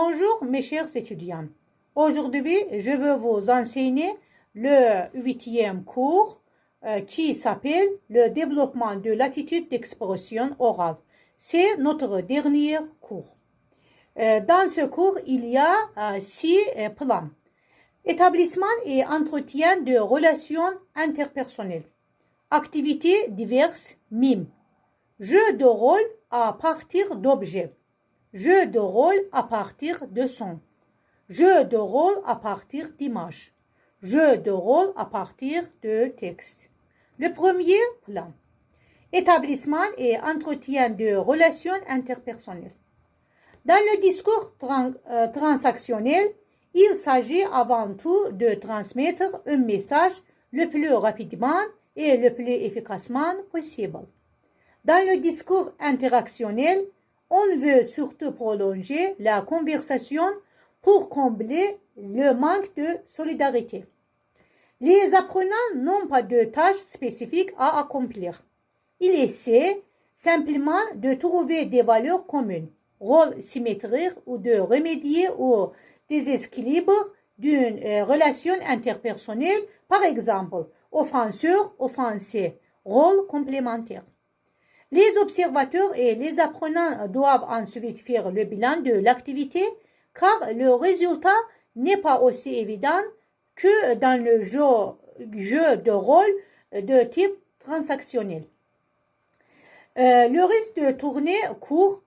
Bonjour mes chers étudiants. Aujourd'hui, je veux vous enseigner le 8e cours qui s'appelle le développement de l'attitude d'expression orale. C'est notre dernier cours. Dans ce cours, il y a 6 plans. Établissement et entretien de relations interpersonnelles. Activités diverses, mime. Jeu de rôle à partir d'objets. Jeu de rôle à partir de sons. Jeu de rôle à partir d'images. Jeu de rôle à partir de textes. Le premier plan. Établissement et entretien de relations interpersonnelles. Dans le discours transactionnel, il s'agit avant tout de transmettre un message le plus rapidement et le plus efficacement possible. Dans le discours interactionnel, on veut surtout prolonger la conversation pour combler le manque de solidarité. Les apprenants n'ont pas de tâches spécifiques à accomplir. Ils essaient simplement de trouver des valeurs communes, rôles symétriques ou de remédier au déséquilibre d'une relation interpersonnelle, par exemple, offenseur-offensé, rôle complémentaire. Les observateurs et les apprenants doivent ensuite faire le bilan de l'activité car le résultat n'est pas aussi évident que dans le jeu de rôle de type transactionnel. Le risque de tourner court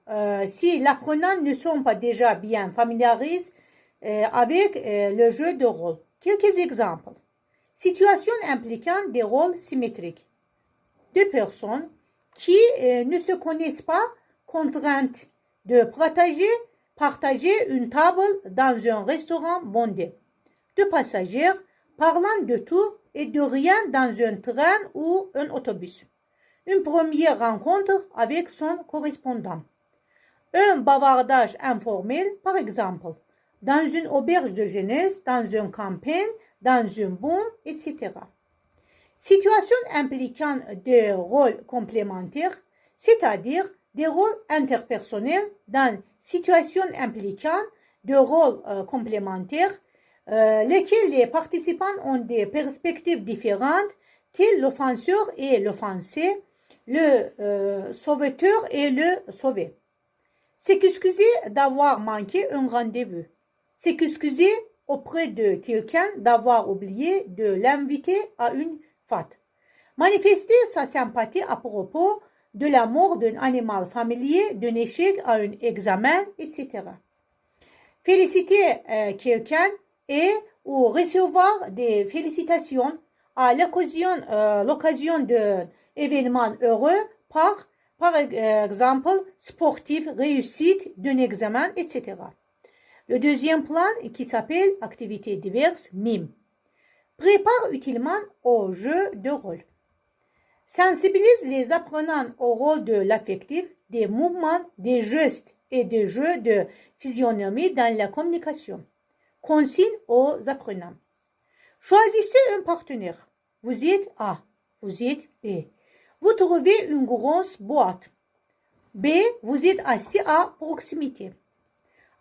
si l'apprenant ne sont pas déjà bien familiarisés avec le jeu de rôle. Quelques exemples. Situation impliquant des rôles symétriques. Deux personnes qui ne se connaissent pas, contraintes de partager une table dans un restaurant bondé. Deux passagers parlant de tout et de rien dans un train ou un autobus. Une première rencontre avec son correspondant. Un bavardage informel, par exemple, dans une auberge de jeunesse, dans une campagne, dans un boom, etc. Situation impliquant des rôles complémentaires, c'est-à-dire des rôles interpersonnels dans situation impliquant des rôles complémentaires, lesquels les participants ont des perspectives différentes, tels l'offenseur et l'offensé, le sauveteur et le sauvé. S'excuser d'avoir manqué un rendez-vous. S'excuser auprès de quelqu'un d'avoir oublié de l'inviter à une fête. Manifester sa sympathie à propos de la mort d'un animal familier, d'un échec à un examen, etc. Féliciter quelqu'un et ou recevoir des félicitations à l'occasion d'un événement heureux par exemple sportif, réussite d'un examen, etc. Le deuxième plan qui s'appelle activités diverses, mime. Prépare utilement au jeu de rôle. Sensibilise les apprenants au rôle de l'affectif, des mouvements, des gestes et des jeux de physionomie dans la communication. Consigne aux apprenants. Choisissez un partenaire. Vous êtes A, vous êtes B. Vous trouvez une grosse boîte. B, vous êtes assis à proximité.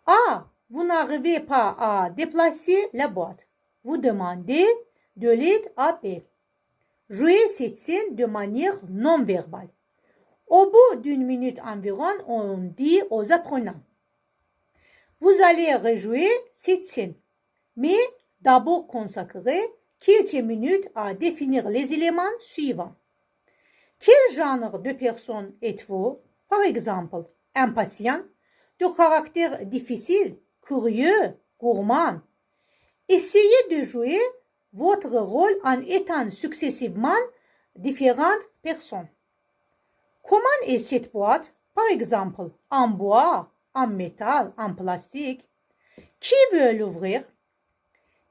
A, vous n'arrivez pas à déplacer la boîte. Vous demandez de l'aide à B. Jouez cette scène de manière non verbale. Au bout d'une minute environ, on dit aux apprenants: vous allez rejouer cette scène, mais d'abord consacrez quelques minutes à définir les éléments suivants. Quel genre de personne êtes-vous? Par exemple, impatient, de caractère difficile, curieux, gourmand. Essayez de jouer votre rôle en étant successivement différentes personnes. Comment est cette boîte? Par exemple, en bois, en métal, en plastique. Qui veut l'ouvrir?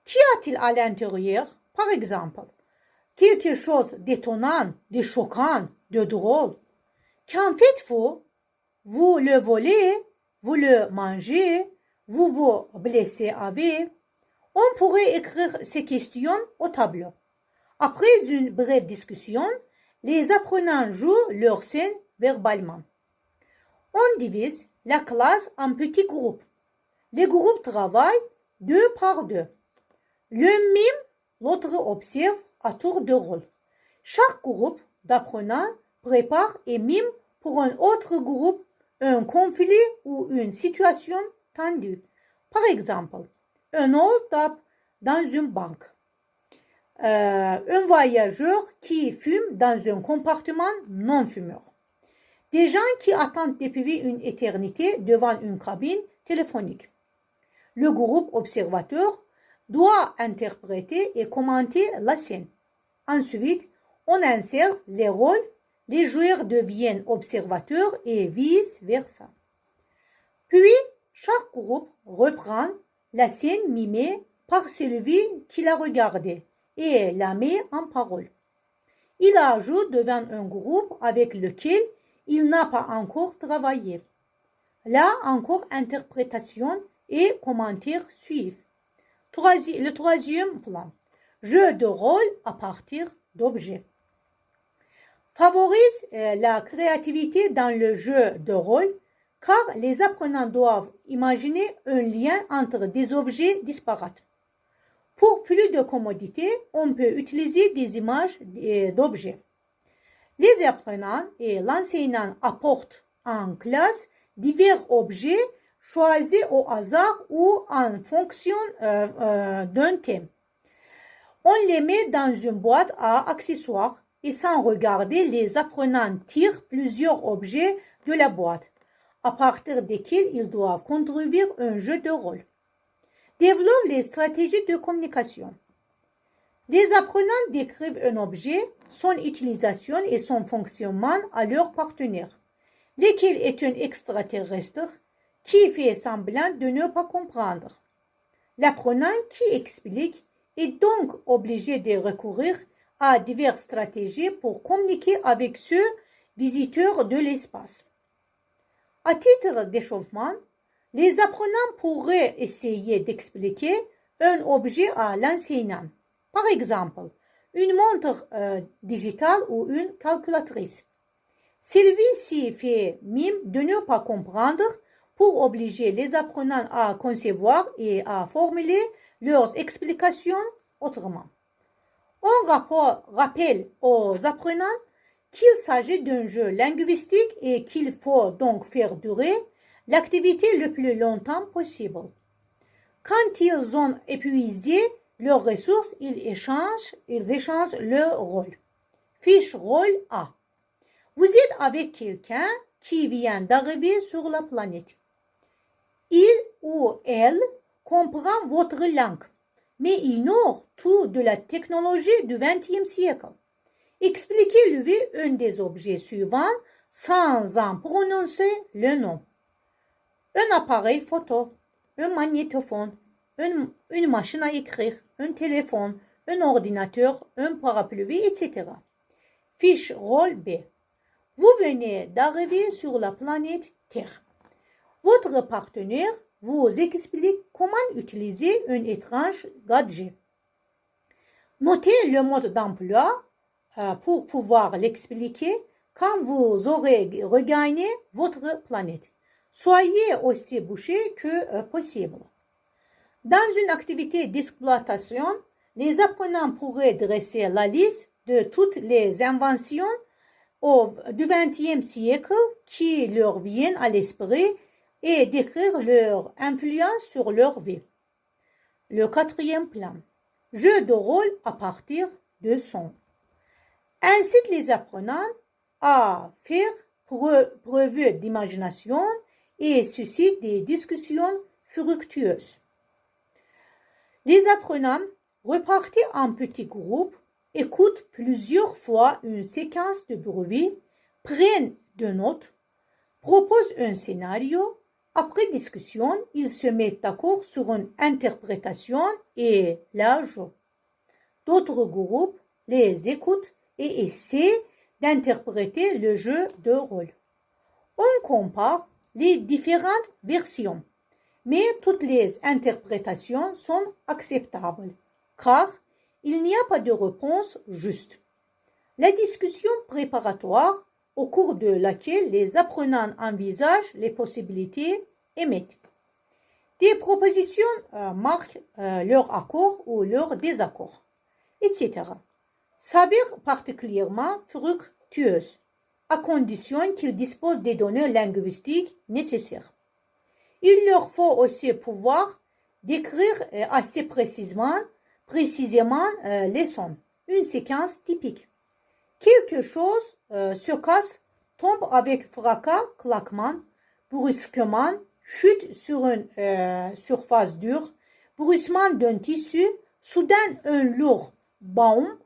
Qu'y a-t-il à l'intérieur? Par exemple, quelque chose d'étonnant, de choquant, de drôle. Qu'en faites-vous? Vous le volez, vous le mangez, vous vous blessez avec. On pourrait écrire ces questions au tableau. Après une brève discussion, les apprenants jouent leur scène verbalement. On divise la classe en petits groupes. Les groupes travaillent 2 par 2. L'un mime, l'autre observe à tour de rôle. Chaque groupe d'apprenants prépare et mime pour un autre groupe un conflit ou une situation tendue. Par exemple, un hold-up dans une banque. Un voyageur qui fume dans un compartiment non-fumeur. Des gens qui attendent depuis une éternité devant une cabine téléphonique. Le groupe observateur doit interpréter et commenter la scène. Ensuite, on insère les rôles, les joueurs deviennent observateurs et vice-versa. Puis, chaque groupe reprend la scène mimée par celui qui l'a regardée et la met en parole. Il ajoute devant un groupe avec lequel il n'a pas encore travaillé. Là encore, interprétation et commentaires suivent. Le troisième plan, jeu de rôle à partir d'objets. Favorise la créativité dans le jeu de rôle car les apprenants doivent imaginer un lien entre des objets disparates. Pour plus de commodité, on peut utiliser des images d'objets. Les apprenants et l'enseignant apportent en classe divers objets choisis au hasard ou en fonction d'un thème. On les met dans une boîte à accessoires et sans regarder, les apprenants tirent plusieurs objets de la boîte, à partir desquels ils doivent contribuer un jeu de rôle. Développe les stratégies de communication. Les apprenants décrivent un objet, son utilisation et son fonctionnement à leur partenaire, lequel est un extraterrestre qui fait semblant de ne pas comprendre. L'apprenant qui explique est donc obligé de recourir à diverses stratégies pour communiquer avec ce visiteur de l'espace. À titre d'échauffement, les apprenants pourraient essayer d'expliquer un objet à l'enseignant. Par exemple, une montre digitale ou une calculatrice. Celui-ci fait mime de ne pas comprendre pour obliger les apprenants à concevoir et à formuler leurs explications autrement. On rappelle aux apprenants qu'il s'agit d'un jeu linguistique et qu'il faut donc faire durer l'activité le plus longtemps possible. Quand ils ont épuisé leurs ressources, ils échangent leur rôle. Fiche rôle A. Vous êtes avec quelqu'un qui vient d'arriver sur la planète. Il ou elle comprend votre langue, mais ignore tout de la technologie du XXe siècle. Expliquez-lui un des objets suivants sans en prononcer le nom. Un appareil photo, un magnétophone, une machine à écrire, un téléphone, un ordinateur, un parapluie, etc. Fiche rôle B. Vous venez d'arriver sur la planète Terre. Votre partenaire vous explique comment utiliser un étrange gadget. Notez le mode d'emploi pour pouvoir l'expliquer quand vous aurez regagné votre planète. Soyez aussi bouché que possible. Dans une activité d'exploitation, les apprenants pourraient dresser la liste de toutes les inventions du XXe siècle qui leur viennent à l'esprit et décrire leur influence sur leur vie. Le quatrième plan, jeu de rôle à partir de son. Incite les apprenants à faire preuve d'imagination et suscite des discussions fructueuses. Les apprenants, repartis en petits groupes, écoutent plusieurs fois une séquence de bruit, prennent des notes, proposent un scénario. Après discussion, ils se mettent d'accord sur une interprétation et la jouent. D'autres groupes les écoutent et essaient d'interpréter le jeu de rôle. On compare les différentes versions, mais toutes les interprétations sont acceptables, car il n'y a pas de réponse juste. La discussion préparatoire, au cours de laquelle les apprenants envisagent les possibilités, émettent. Des propositions marquent leur accord ou leur désaccord, etc. S'avèrent particulièrement fructueuses, à condition qu'ils disposent des données linguistiques nécessaires. Il leur faut aussi pouvoir décrire assez précisément les sons, une séquence typique. Quelque chose se casse, tombe avec fracas, claquement, brusquement, chute sur une surface dure, bruissement d'un tissu, soudain un lourd baum,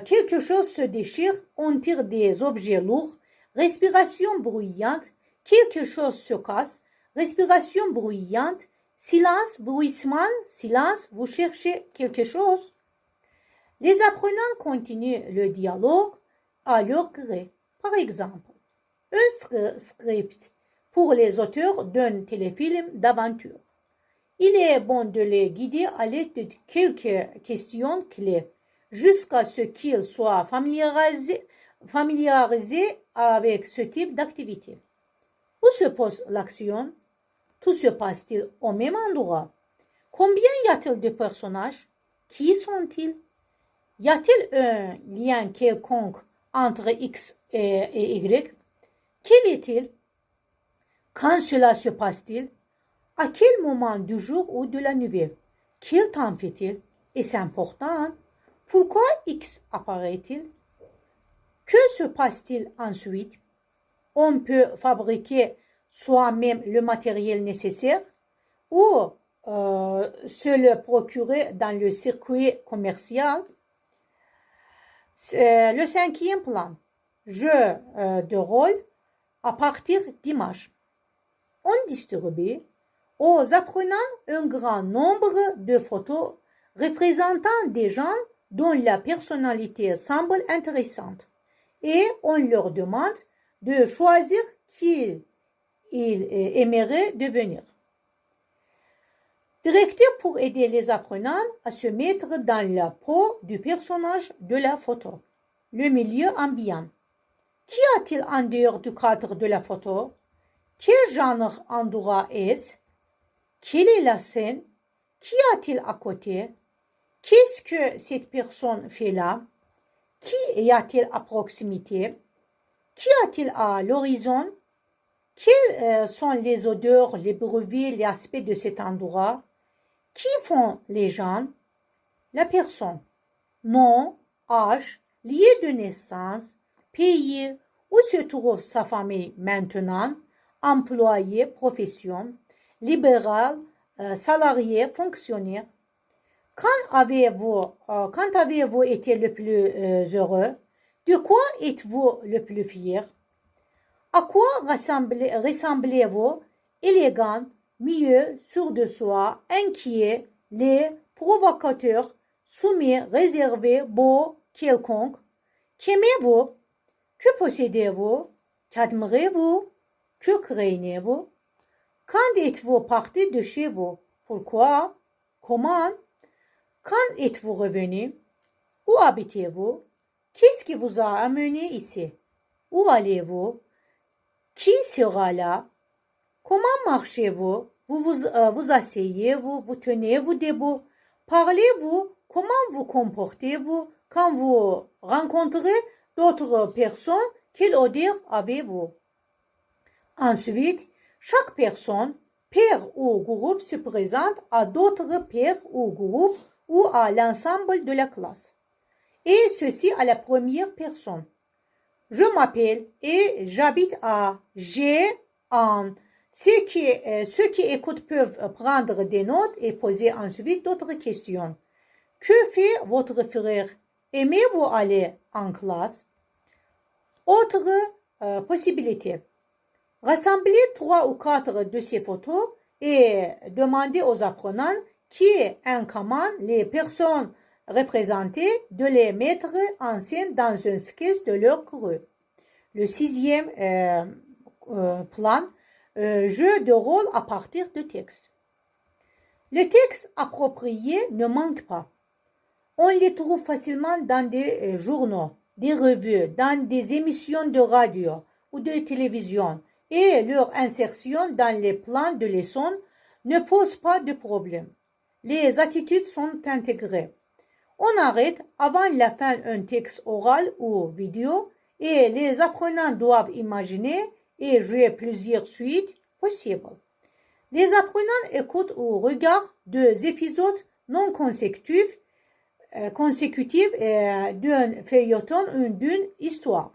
quelque chose se déchire, on tire des objets lourds, respiration bruyante, quelque chose se casse, respiration bruyante, silence, bruissement, silence, vous cherchez quelque chose. Les apprenants continuent le dialogue à leur gré. Par exemple, un script pour les auteurs d'un téléfilm d'aventure. Il est bon de les guider à l'aide de quelques questions clés jusqu'à ce qu'ils soient familiarisés avec ce type d'activité. Où se pose l'action? Tout se passe-t-il au même endroit? Combien y a-t-il de personnages? Qui sont-ils? Y a-t-il un lien quelconque entre X et Y? Quel est-il? Quand cela se passe-t-il? À quel moment du jour ou de la nuit? Quel temps fait-il? Est-ce important? Pourquoi X apparaît-il? Que se passe-t-il ensuite? On peut fabriquer soi-même le matériel nécessaire ou se le procurer dans le circuit commercial. Le cinquième plan, jeu de rôle à partir d'images. On distribue aux apprenants un grand nombre de photos représentant des gens dont la personnalité semble intéressante et on leur demande de choisir qui ils aimeraient devenir. Directeur pour aider les apprenants à se mettre dans la peau du personnage de la photo. Le milieu ambiant. Qu'y a-t-il en dehors du cadre de la photo? Quel genre endroit est-ce? Quelle est la scène? Qu'y a-t-il à côté? Qu'est-ce que cette personne fait là? Qui y a-t-il à proximité? Qu'y a-t-il à l'horizon? Quelles sont les odeurs, les bruits, les aspects de cet endroit? Qui font les gens? La personne. Nom, âge, lieu de naissance, pays, où se trouve sa famille maintenant, employé, profession, libéral, salarié, fonctionnaire. Quand avez-vous été le plus heureux? De quoi êtes-vous le plus fier? À quoi ressemblez-vous? Élégant, mieux, sûr de soi, inquiet, laid, provocateur, soumis, réservé, beau, quelconque. Qu'aimez-vous? Que possédez-vous? Qu'admirez-vous? Que craignez-vous? Quand êtes-vous parti de chez vous? Pourquoi? Comment? Quand êtes-vous revenu? Où habitez-vous? Qu'est-ce qui vous a amené ici? Où allez-vous? Qui sera là? Comment marchez-vous? Vous asseyez-vous? Vous tenez-vous debout? Parlez-vous? Comment vous comportez-vous quand vous rencontrez d'autres personnes? Quelle odeur avez-vous? Ensuite, chaque personne, paire ou groupe se présente à d'autres pairs ou groupes ou à l'ensemble de la classe. Et ceci à la première personne. Je m'appelle et j'habite à G en. Ceux qui écoutent peuvent prendre des notes et poser ensuite d'autres questions. Que fait votre frère? Aimez-vous aller en classe? Autre possibilité. Rassemblez 3 ou 4 de ces photos et demandez aux apprenants qui incarnent les personnes représentées de les mettre en scène dans un sketch de leur groupe. Le sixième plan, jeu de rôle à partir de texte. Les textes appropriés ne manquent pas. On les trouve facilement dans des journaux, des revues, dans des émissions de radio ou de télévision et leur insertion dans les plans de leçons ne pose pas de problème. Les attitudes sont intégrées. On arrête avant la fin un texte oral ou vidéo et les apprenants doivent imaginer et jouer plusieurs suites possibles. Les apprenants écoutent ou regardent 2 épisodes non consécutifs d'un feuilleton ou d'une histoire.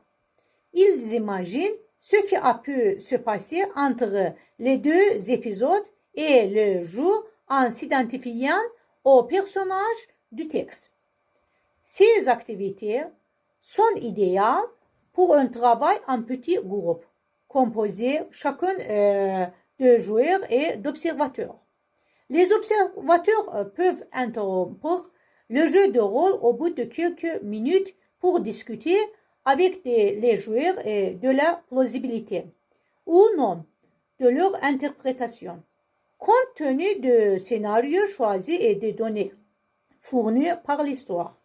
Ils imaginent ce qui a pu se passer entre les 2 épisodes et le jouent en s'identifiant au personnage du texte. Ces activités sont idéales pour un travail en petit groupe, composé chacun de joueurs et d'observateurs. Les observateurs peuvent interrompre le jeu de rôle au bout de quelques minutes pour discuter avec les joueurs de la plausibilité ou non de leur interprétation, compte tenu du scénario choisi et des données fournies par l'histoire.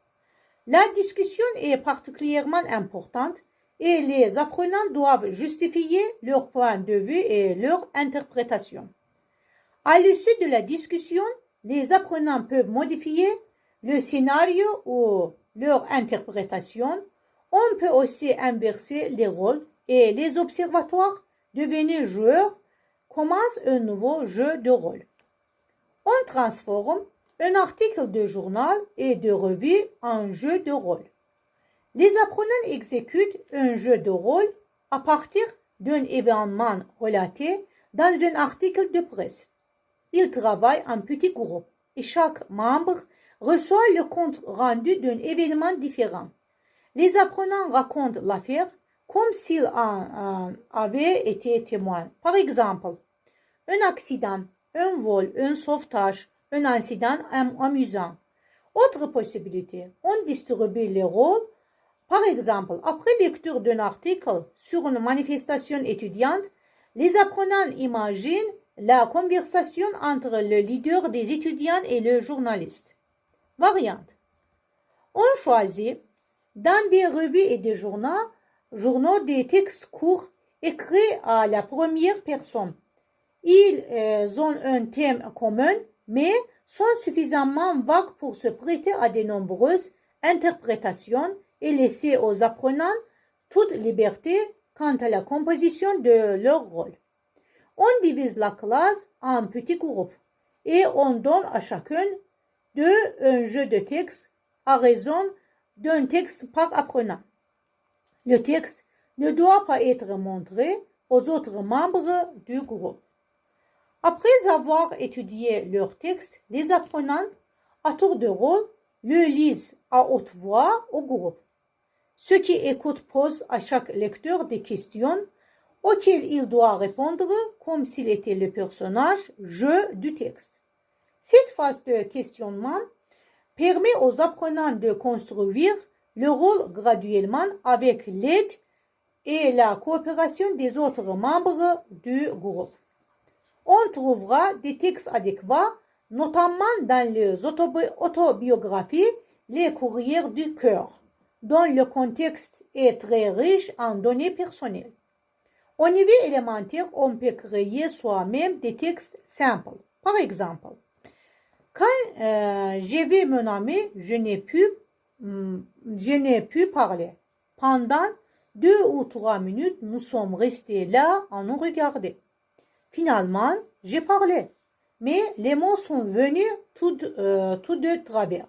La discussion est particulièrement importante et les apprenants doivent justifier leur point de vue et leur interprétation. À l'issue de la discussion, les apprenants peuvent modifier le scénario ou leur interprétation. On peut aussi inverser les rôles et les observateurs devenus joueurs commencent un nouveau jeu de rôle. On transforme un article de journal et de revue en jeu de rôle. Les apprenants exécutent un jeu de rôle à partir d'un événement relaté dans un article de presse. Ils travaillent en petits groupes et chaque membre reçoit le compte rendu d'un événement différent. Les apprenants racontent l'affaire comme s'ils en avaient été témoins. Par exemple, un accident, un vol, un sauvetage, un incident amusant. Autre possibilité, on distribue les rôles. Par exemple, après lecture d'un article sur une manifestation étudiante, les apprenants imaginent la conversation entre le leader des étudiants et le journaliste. Variante. On choisit dans des revues et des journaux des textes courts écrits à la première personne. Ils ont un thème commun, mais sont suffisamment vagues pour se prêter à de nombreuses interprétations et laisser aux apprenants toute liberté quant à la composition de leur rôle. On divise la classe en petits groupes et on donne à chacun d'eux un jeu de texte à raison d'un texte par apprenant. Le texte ne doit pas être montré aux autres membres du groupe. Après avoir étudié leur texte, les apprenants, à tour de rôle, le lisent à haute voix au groupe. Ceux qui écoutent posent à chaque lecteur des questions auxquelles il doit répondre comme s'il était le personnage jeu du texte. Cette phase de questionnement permet aux apprenants de construire le rôle graduellement avec l'aide et la coopération des autres membres du groupe. On trouvera des textes adéquats, notamment dans les autobiographies, les courriers du cœur, dont le contexte est très riche en données personnelles. Au niveau élémentaire, on peut créer soi-même des textes simples. Par exemple, quand j'ai vu mon ami, je n'ai pu parler. Pendant 2 ou 3 minutes, nous sommes restés là à nous regarder. Finalement, j'ai parlé, mais les mots sont venus tout de travers.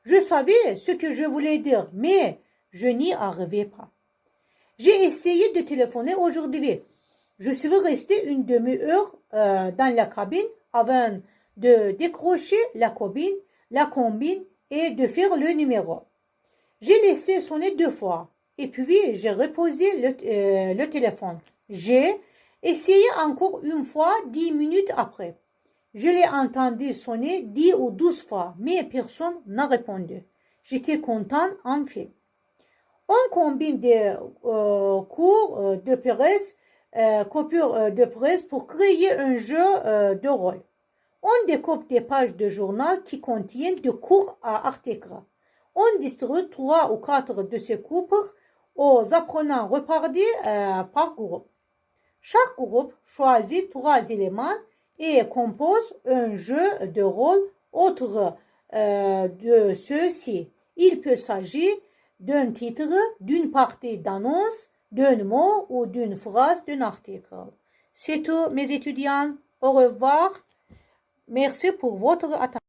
Je savais ce que je voulais dire, mais je n'y arrivais pas. J'ai essayé de téléphoner aujourd'hui. Je suis restée une demi-heure dans la cabine avant de décrocher la combine et de faire le numéro. J'ai laissé sonner 2 fois et puis j'ai reposé le téléphone. J'ai essayé encore une fois 10 minutes après. Je l'ai entendu sonner 10 ou 12 fois, mais personne n'a répondu. J'étais contente en fait. On combine des coupures de presse pour créer un jeu de rôle. On découpe des pages de journal qui contiennent de courts articles. On distribue 3 ou 4 de ces coupures aux apprenants repartis par groupe. Chaque groupe choisit 3 éléments et compose un jeu de rôle autre de ceux-ci. Il peut s'agir d'un titre, d'une partie d'annonce, d'un mot ou d'une phrase d'un article. C'est tout, mes étudiants. Au revoir. Merci pour votre attention.